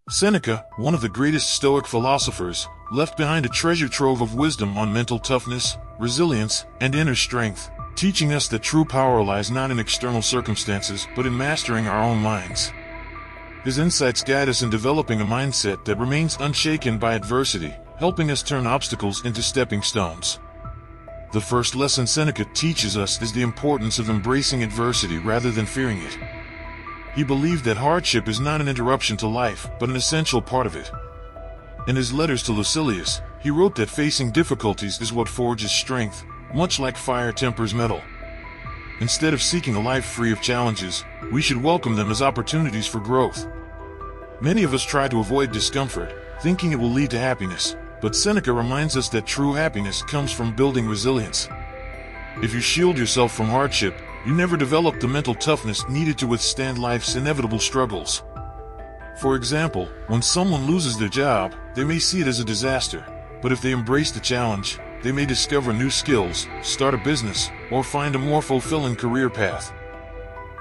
Seneca, one of the greatest Stoic philosophers, left behind a treasure trove of wisdom on mental toughness, resilience, and inner strength, teaching us that true power lies not in external circumstances but in mastering our own minds. His insights guide us in developing a mindset that remains unshaken by adversity, helping us turn obstacles into stepping stones. The first lesson Seneca teaches us is the importance of embracing adversity rather than fearing it. He believed that hardship is not an interruption to life, but an essential part of it. In his letters to Lucilius, he wrote that facing difficulties is what forges strength, much like fire tempers metal. Instead of seeking a life free of challenges, we should welcome them as opportunities for growth. Many of us try to avoid discomfort, thinking it will lead to happiness, but Seneca reminds us that true happiness comes from building resilience. If you shield yourself from hardship, you never develop the mental toughness needed to withstand life's inevitable struggles. For example, when someone loses their job, they may see it as a disaster, but if they embrace the challenge, they may discover new skills, start a business, or find a more fulfilling career path.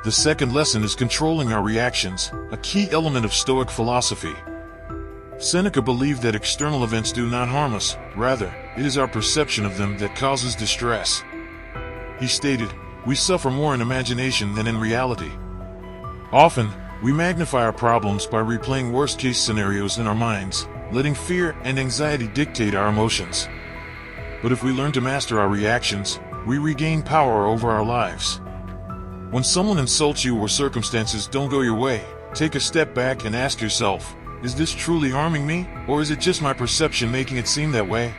The second lesson is controlling our reactions, a key element of Stoic philosophy. Seneca believed that external events do not harm us, rather, it is our perception of them that causes distress. He stated, "We suffer more in imagination than in reality." Often, we magnify our problems by replaying worst-case scenarios in our minds, letting fear and anxiety dictate our emotions. But if we learn to master our reactions, we regain power over our lives. When someone insults you or circumstances don't go your way, take a step back and ask yourself, is this truly harming me, or is it just my perception making it seem that way?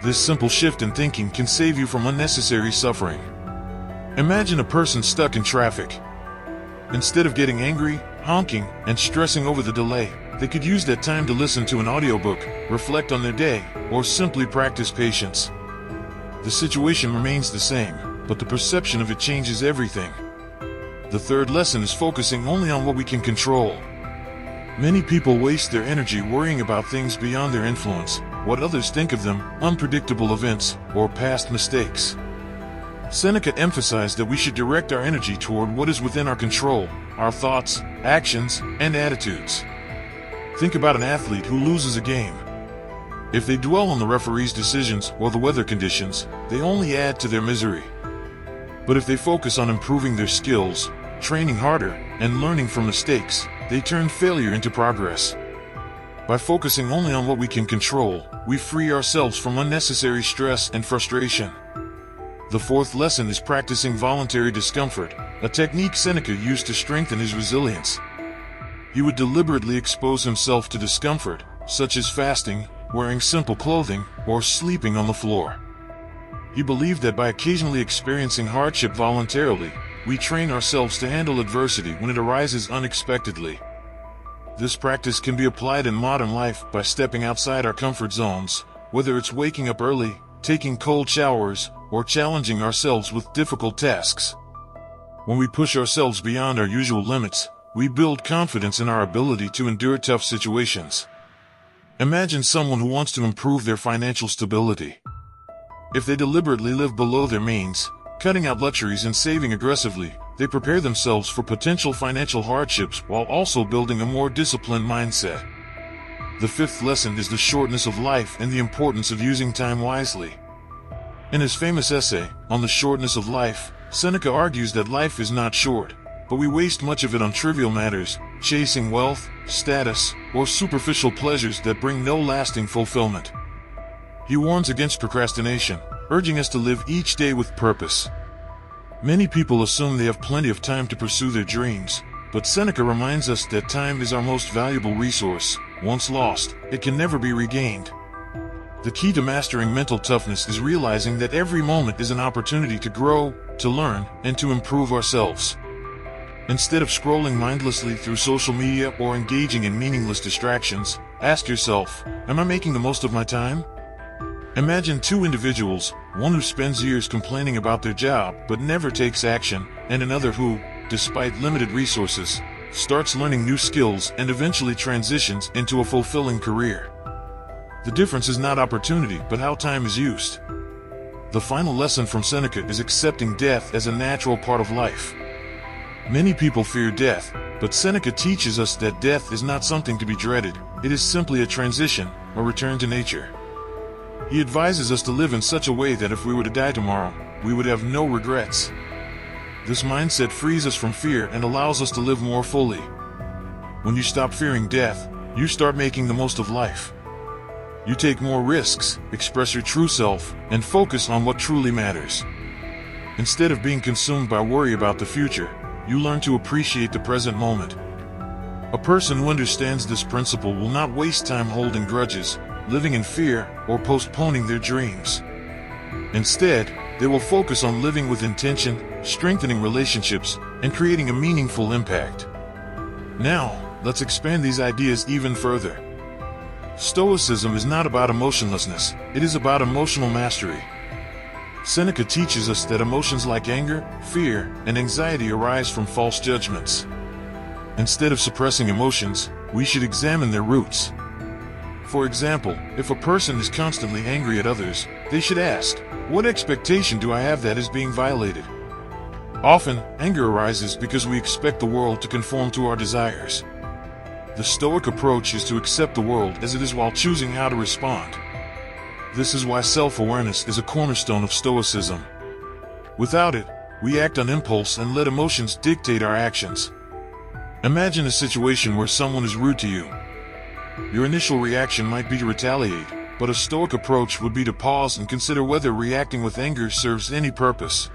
This simple shift in thinking can save you from unnecessary suffering. Imagine a person stuck in traffic. Instead of getting angry, honking, and stressing over the delay, they could use that time to listen to an audiobook, reflect on their day, or simply practice patience. The situation remains the same, but the perception of it changes everything. The third lesson is focusing only on what we can control. Many people waste their energy worrying about things beyond their influence, what others think of them, unpredictable events, or past mistakes. Seneca emphasized that we should direct our energy toward what is within our control, our thoughts, actions, and attitudes. Think about an athlete who loses a game. If they dwell on the referee's decisions or the weather conditions, they only add to their misery. But if they focus on improving their skills, training harder, and learning from mistakes, they turn failure into progress. By focusing only on what we can control, we free ourselves from unnecessary stress and frustration. The fourth lesson is practicing voluntary discomfort, a technique Seneca used to strengthen his resilience. He would deliberately expose himself to discomfort, such as fasting, wearing simple clothing, or sleeping on the floor. He believed that by occasionally experiencing hardship voluntarily, we train ourselves to handle adversity when it arises unexpectedly. This practice can be applied in modern life by stepping outside our comfort zones, whether it's waking up early, taking cold showers, or challenging ourselves with difficult tasks. When we push ourselves beyond our usual limits, we build confidence in our ability to endure tough situations. Imagine someone who wants to improve their financial stability. If they deliberately live below their means, cutting out luxuries and saving aggressively, they prepare themselves for potential financial hardships while also building a more disciplined mindset. The fifth lesson is the shortness of life and the importance of using time wisely. In his famous essay, On the Shortness of Life, Seneca argues that life is not short, but we waste much of it on trivial matters, chasing wealth, status, or superficial pleasures that bring no lasting fulfillment. He warns against procrastination, urging us to live each day with purpose. Many people assume they have plenty of time to pursue their dreams, but Seneca reminds us that time is our most valuable resource. Once lost, it can never be regained. The key to mastering mental toughness is realizing that every moment is an opportunity to grow, to learn, and to improve ourselves. Instead of scrolling mindlessly through social media or engaging in meaningless distractions, ask yourself, am I making the most of my time? Imagine two individuals, one who spends years complaining about their job but never takes action, and another who, despite limited resources, starts learning new skills and eventually transitions into a fulfilling career. The difference is not opportunity, but how time is used. The final lesson from Seneca is accepting death as a natural part of life. Many people fear death, but Seneca teaches us that death is not something to be dreaded. It is simply a transition, a return to nature. He advises us to live in such a way that if we were to die tomorrow, we would have no regrets. This mindset frees us from fear and allows us to live more fully. When you stop fearing death, you start making the most of life. You take more risks, express your true self, and focus on what truly matters. Instead of being consumed by worry about the future, you learn to appreciate the present moment. A person who understands this principle will not waste time holding grudges, living in fear, or postponing their dreams. Instead, they will focus on living with intention, strengthening relationships, and creating a meaningful impact. Now, let's expand these ideas even further. Stoicism is not about emotionlessness, it is about emotional mastery. Seneca teaches us that emotions like anger, fear, and anxiety arise from false judgments. Instead of suppressing emotions, we should examine their roots. For example, if a person is constantly angry at others, they should ask, what expectation do I have that is being violated? Often, anger arises because we expect the world to conform to our desires. The Stoic approach is to accept the world as it is while choosing how to respond. This is why self-awareness is a cornerstone of Stoicism. Without it, we act on impulse and let emotions dictate our actions. Imagine a situation where someone is rude to you. Your initial reaction might be to retaliate, but a Stoic approach would be to pause and consider whether reacting with anger serves any purpose.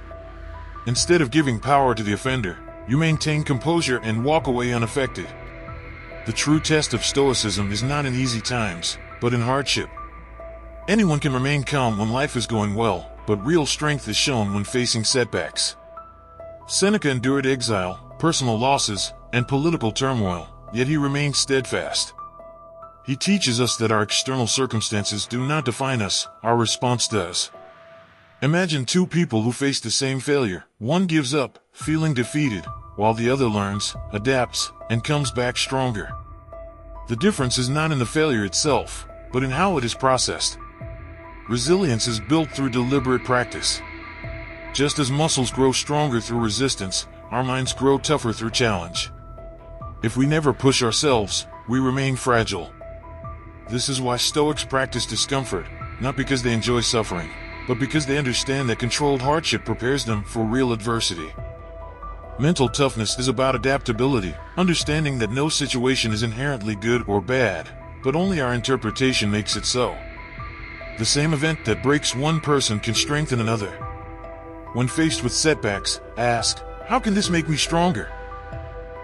Instead of giving power to the offender, you maintain composure and walk away unaffected. The true test of Stoicism is not in easy times, but in hardship. Anyone can remain calm when life is going well, but real strength is shown when facing setbacks. Seneca endured exile, personal losses, and political turmoil, yet he remained steadfast. He teaches us that our external circumstances do not define us, our response does. Imagine two people who face the same failure. One gives up, feeling defeated, while the other learns, adapts, and comes back stronger. The difference is not in the failure itself, but in how it is processed. Resilience is built through deliberate practice. Just as muscles grow stronger through resistance, our minds grow tougher through challenge. If we never push ourselves, we remain fragile. This is why Stoics practice discomfort, not because they enjoy suffering, but because they understand that controlled hardship prepares them for real adversity. Mental toughness is about adaptability, understanding that no situation is inherently good or bad, but only our interpretation makes it so. The same event that breaks one person can strengthen another. When faced with setbacks, ask, how can this make me stronger?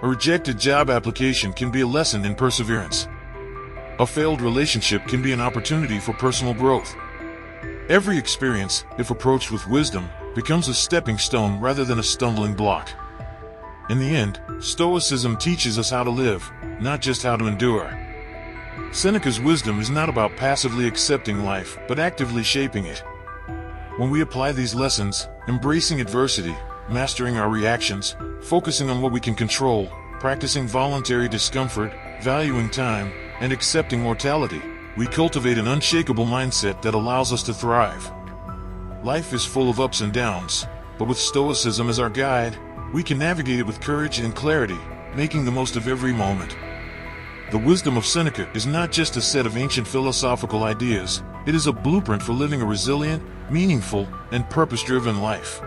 A rejected job application can be a lesson in perseverance. A failed relationship can be an opportunity for personal growth. Every experience, if approached with wisdom, becomes a stepping stone rather than a stumbling block. In the end, Stoicism teaches us how to live, not just how to endure. Seneca's wisdom is not about passively accepting life, but actively shaping it. When we apply these lessons, embracing adversity, mastering our reactions, focusing on what we can control, practicing voluntary discomfort, valuing time, and accepting mortality, we cultivate an unshakable mindset that allows us to thrive. Life is full of ups and downs, but with Stoicism as our guide, we can navigate it with courage and clarity, making the most of every moment. The wisdom of Seneca is not just a set of ancient philosophical ideas, it is a blueprint for living a resilient, meaningful, and purpose-driven life.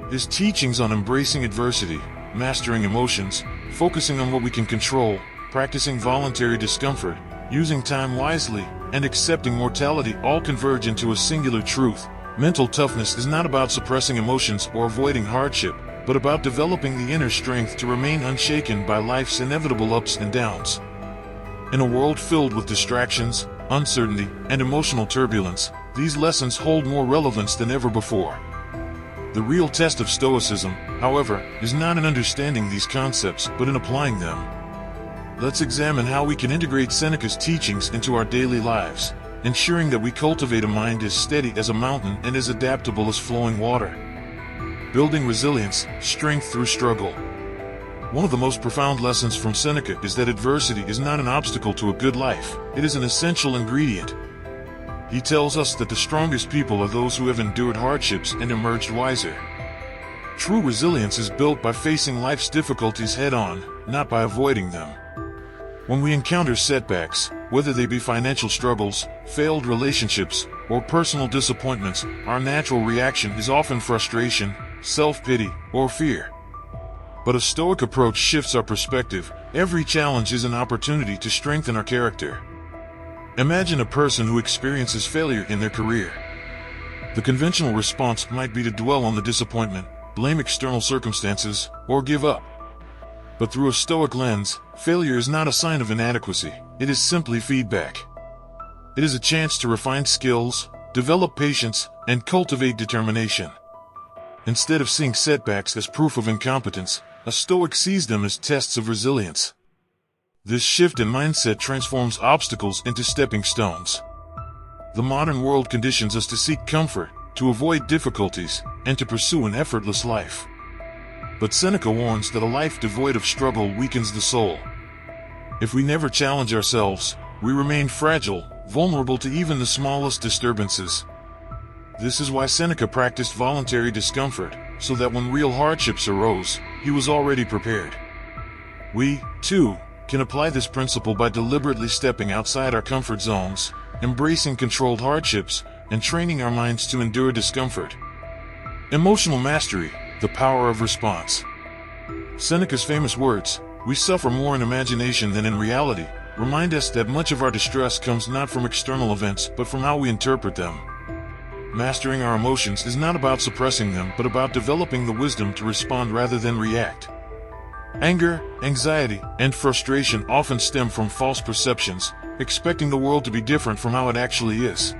His teachings on embracing adversity, mastering emotions, focusing on what we can control, practicing voluntary discomfort, using time wisely, and accepting mortality all converge into a singular truth. Mental toughness is not about suppressing emotions or avoiding hardship, but about developing the inner strength to remain unshaken by life's inevitable ups and downs. In a world filled with distractions, uncertainty, and emotional turbulence, these lessons hold more relevance than ever before. The real test of Stoicism, however, is not in understanding these concepts, but in applying them. Let's examine how we can integrate Seneca's teachings into our daily lives, ensuring that we cultivate a mind as steady as a mountain and as adaptable as flowing water. Building resilience, strength through struggle. One of the most profound lessons from Seneca is that adversity is not an obstacle to a good life, it is an essential ingredient. He tells us that the strongest people are those who have endured hardships and emerged wiser. True resilience is built by facing life's difficulties head-on, not by avoiding them. When we encounter setbacks, whether they be financial struggles, failed relationships, or personal disappointments, our natural reaction is often frustration, self-pity, or fear. But a Stoic approach shifts our perspective. Every challenge is an opportunity to strengthen our character. Imagine a person who experiences failure in their career. The conventional response might be to dwell on the disappointment, blame external circumstances, or give up. But through a Stoic lens, failure is not a sign of inadequacy, it is simply feedback. It is a chance to refine skills, develop patience, and cultivate determination. Instead of seeing setbacks as proof of incompetence, a Stoic sees them as tests of resilience. This shift in mindset transforms obstacles into stepping stones. The modern world conditions us to seek comfort, to avoid difficulties, and to pursue an effortless life. But Seneca warns that a life devoid of struggle weakens the soul. If we never challenge ourselves, we remain fragile, vulnerable to even the smallest disturbances. This is why Seneca practiced voluntary discomfort, so that when real hardships arose, he was already prepared. We, too, can apply this principle by deliberately stepping outside our comfort zones, embracing controlled hardships, and training our minds to endure discomfort. Emotional mastery, the power of response. Seneca's famous words, "We suffer more in imagination than in reality," remind us that much of our distress comes not from external events but from how we interpret them. Mastering our emotions is not about suppressing them but about developing the wisdom to respond rather than react. Anger, anxiety, and frustration often stem from false perceptions, expecting the world to be different from how it actually is.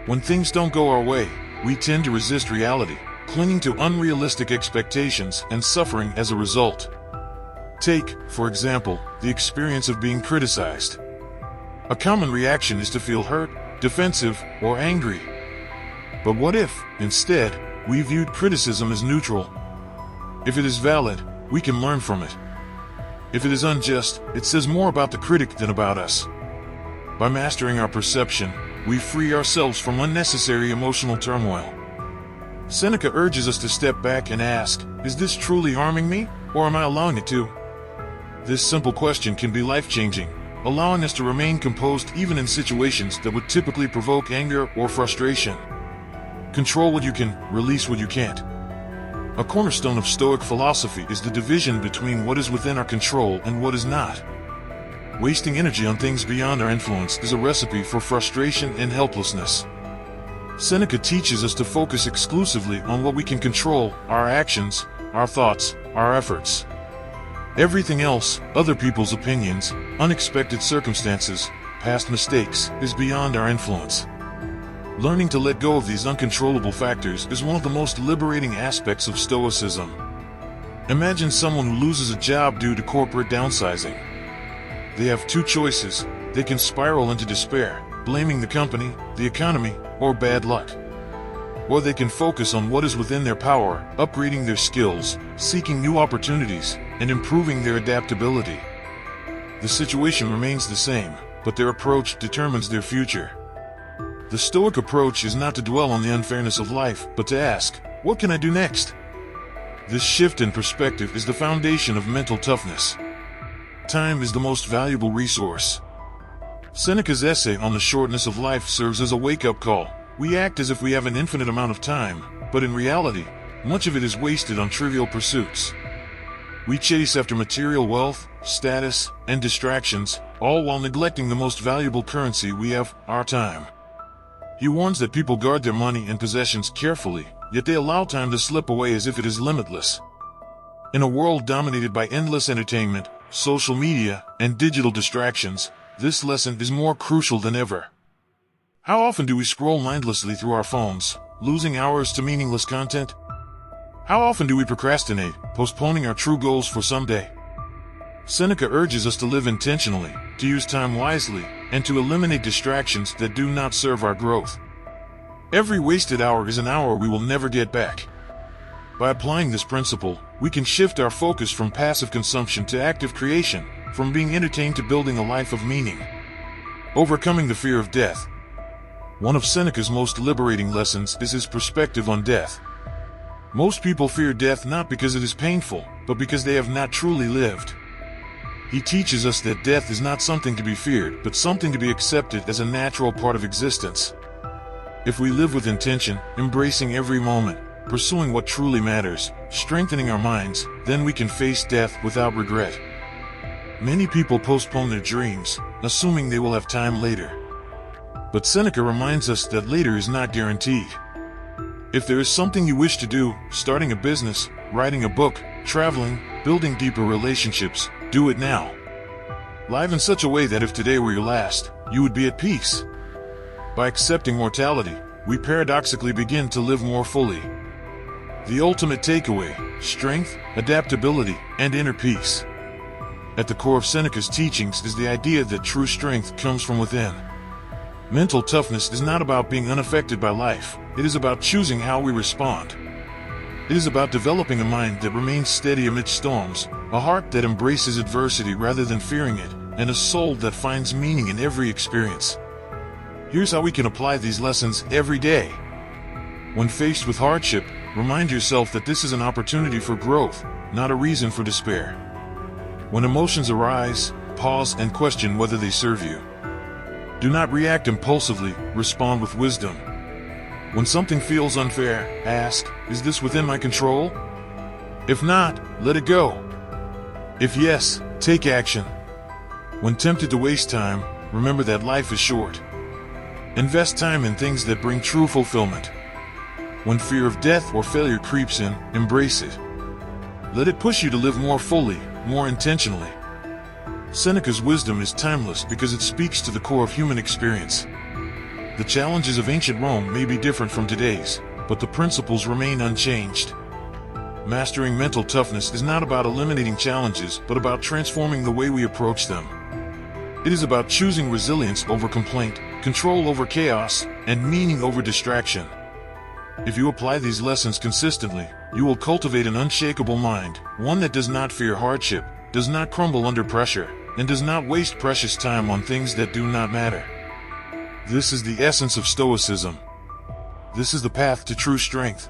When things don't go our way, we tend to resist reality, clinging to unrealistic expectations and suffering as a result. Take, for example, the experience of being criticized. A common reaction is to feel hurt, defensive, or angry. But what if, instead, we viewed criticism as neutral? If it is valid, we can learn from it. If it is unjust, it says more about the critic than about us. By mastering our perception, we free ourselves from unnecessary emotional turmoil. Seneca urges us to step back and ask, is this truly harming me, or am I allowing it to? This simple question can be life-changing, allowing us to remain composed even in situations that would typically provoke anger or frustration. Control what you can, release what you can't. A cornerstone of Stoic philosophy is the division between what is within our control and what is not. Wasting energy on things beyond our influence is a recipe for frustration and helplessness. Seneca teaches us to focus exclusively on what we can control, our actions, our thoughts, our efforts. Everything else, other people's opinions, unexpected circumstances, past mistakes, is beyond our influence. Learning to let go of these uncontrollable factors is one of the most liberating aspects of Stoicism. Imagine someone who loses a job due to corporate downsizing. They have two choices. They can spiral into despair, blaming the company, the economy, or bad luck. Or they can focus on what is within their power, upgrading their skills, seeking new opportunities, and improving their adaptability. The situation remains the same, but their approach determines their future. The Stoic approach is not to dwell on the unfairness of life, but to ask, what can I do next? This shift in perspective is the foundation of mental toughness. Time is the most valuable resource. Seneca's essay on the shortness of life serves as a wake-up call. We act as if we have an infinite amount of time, but in reality, much of it is wasted on trivial pursuits. We chase after material wealth, status, and distractions, all while neglecting the most valuable currency we have, our time. He warns that people guard their money and possessions carefully, yet they allow time to slip away as if it is limitless. In a world dominated by endless entertainment, social media, and digital distractions, this lesson is more crucial than ever. How often do we scroll mindlessly through our phones, losing hours to meaningless content? How often do we procrastinate, postponing our true goals for someday? Seneca urges us to live intentionally, to use time wisely, and to eliminate distractions that do not serve our growth. Every wasted hour is an hour we will never get back. By applying this principle, we can shift our focus from passive consumption to active creation, from being entertained to building a life of meaning. Overcoming the fear of death. One of Seneca's most liberating lessons is his perspective on death. Most people fear death not because it is painful, but because they have not truly lived. He teaches us that death is not something to be feared, but something to be accepted as a natural part of existence. If we live with intention, embracing every moment, pursuing what truly matters, strengthening our minds, then we can face death without regret. Many people postpone their dreams, assuming they will have time later. But Seneca reminds us that later is not guaranteed. If there is something you wish to do, starting a business, writing a book, traveling, building deeper relationships, do it now. Live in such a way that if today were your last, you would be at peace. By accepting mortality, we paradoxically begin to live more fully. The ultimate takeaway: strength, adaptability, and inner peace. At the core of Seneca's teachings is the idea that true strength comes from within. Mental toughness is not about being unaffected by life. It is about choosing how we respond. It is about developing a mind that remains steady amidst storms, a heart that embraces adversity rather than fearing it, and a soul that finds meaning in every experience. Here's how we can apply these lessons every day. When faced with hardship, remind yourself that this is an opportunity for growth, not a reason for despair. When emotions arise, pause and question whether they serve you. Do not react impulsively, respond with wisdom. When something feels unfair, ask, is this within my control? If not, let it go. If yes, take action. When tempted to waste time, remember that life is short. Invest time in things that bring true fulfillment. When fear of death or failure creeps in, embrace it. Let it push you to live more fully, more intentionally. Seneca's wisdom is timeless because it speaks to the core of human experience. The challenges of ancient Rome may be different from today's, but the principles remain unchanged. Mastering mental toughness is not about eliminating challenges, but about transforming the way we approach them. It is about choosing resilience over complaint, control over chaos, and meaning over distraction. If you apply these lessons consistently, you will cultivate an unshakable mind, one that does not fear hardship, does not crumble under pressure, and does not waste precious time on things that do not matter. This is the essence of Stoicism. This is the path to true strength.